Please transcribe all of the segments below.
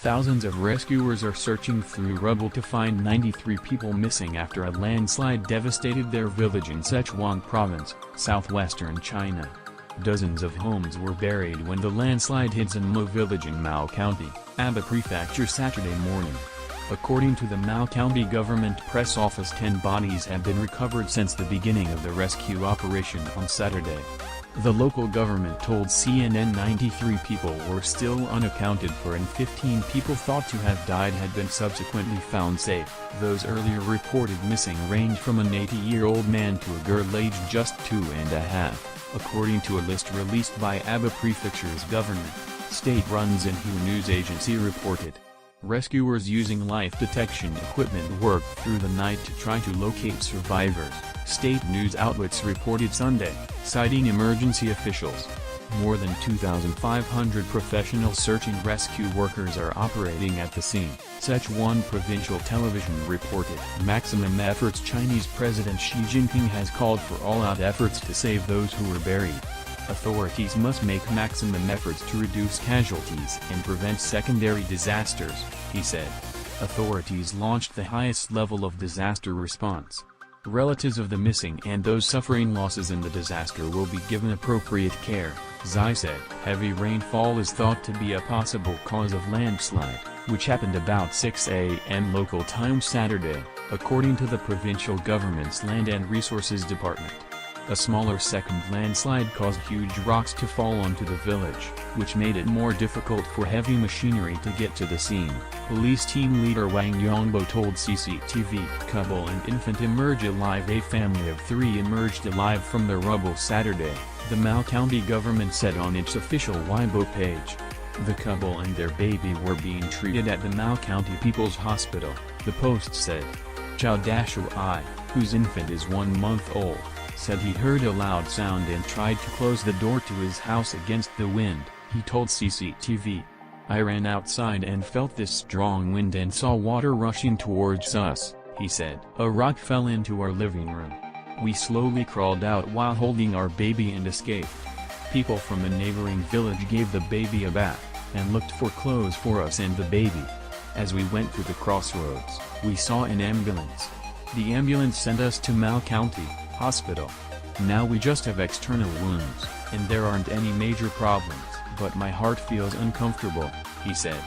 Thousands of rescuers are searching through rubble to find 93 people missing after a landslide devastated their village in Sichuan province, southwestern China. Dozens of homes were buried when the landslide hit Zanmo village in Mao County, Aba Prefecture Saturday morning. According to the Mao County government press office, 10 bodies have been recovered since the beginning of the rescue operation on Saturday. The local government told CNN 93 people were still unaccounted for and 15 people thought to have died had been subsequently found safe. Those earlier reported missing range from an 80-year-old man to a girl aged just 2.5, according to a list released by Aba Prefecture's government, state-run Xinhua news agency reported. Rescuers using life detection equipment worked through the night to try to locate survivors, state news outlets reported Sunday, citing emergency officials. More than 2,500 professional search and rescue workers are operating at the scene, Sichuan provincial television reported. Maximum efforts. Chinese President Xi Jinping has called for all-out efforts to save those who were buried. Authorities must make maximum efforts to reduce casualties and prevent secondary disasters, he said. Authorities launched the highest level of disaster response. Relatives of the missing and those suffering losses in the disaster will be given appropriate care, Xi said. Heavy rainfall is thought to be a possible cause of landslide, which happened about 6 a.m. local time Saturday, according to the provincial government's Land and Resources Department. A smaller second landslide caused huge rocks to fall onto the village, which made it more difficult for heavy machinery to get to the scene, police team leader Wang Yongbo told CCTV. Couple and infant emerge alive. A family of 3 emerged alive from the rubble Saturday, the Mao County government said on its official Weibo page. The couple and their baby were being treated at the Mao County People's Hospital, the Post said. Chao Dashui, whose infant is 1 month old, said he heard a loud sound and tried to close the door to his house against the wind, he told CCTV. I ran outside and felt this strong wind and saw water rushing towards us, he said. A rock fell into our living room. We slowly crawled out while holding our baby and escaped. People from a neighboring village gave the baby a bath, and looked for clothes for us and the baby. As we went through the crossroads, we saw an ambulance. The ambulance sent us to Mao County Hospital. Now we just have external wounds, and there aren't any major problems, but my heart feels uncomfortable, he said.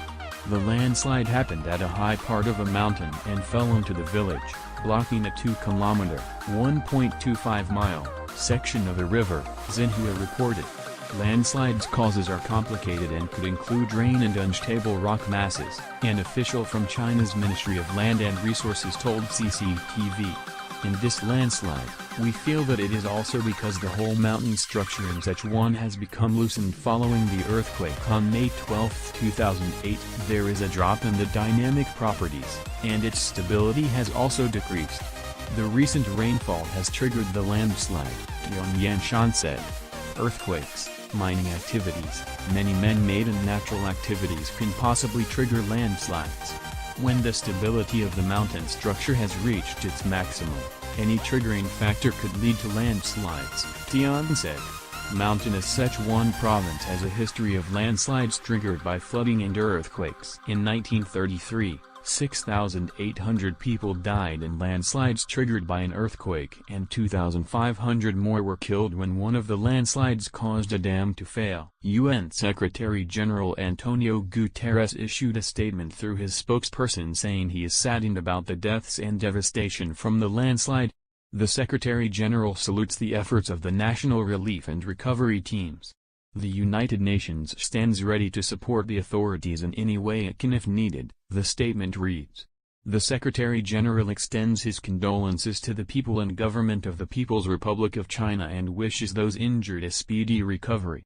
The landslide happened at a high part of a mountain and fell onto the village, blocking a 2-kilometer (1.25-mile) section of the river, Xinhua reported. Landslides causes are complicated and could include rain and unstable rock masses, an official from China's Ministry of Land and Resources told CCTV. In this landslide, we feel that it is also because the whole mountain structure in Sichuan has become loosened following the earthquake on May 12, 2008. There is a drop in the dynamic properties, and its stability has also decreased. The recent rainfall has triggered the landslide, Tian Yanshan said. Earthquakes, mining activities, many man-made and natural activities can possibly trigger landslides. When the stability of the mountain structure has reached its maximum, any triggering factor could lead to landslides, Tian said. Mountainous Sichuan province has a history of landslides triggered by flooding and earthquakes. In 1933, 6,800 people died in landslides triggered by an earthquake and 2,500 more were killed when one of the landslides caused a dam to fail. UN Secretary-General Antonio Guterres issued a statement through his spokesperson saying he is saddened about the deaths and devastation from the landslide. The Secretary-General salutes the efforts of the national relief and recovery teams. The United Nations stands ready to support the authorities in any way it can if needed, the statement reads. The Secretary-General extends his condolences to the people and government of the People's Republic of China and wishes those injured a speedy recovery.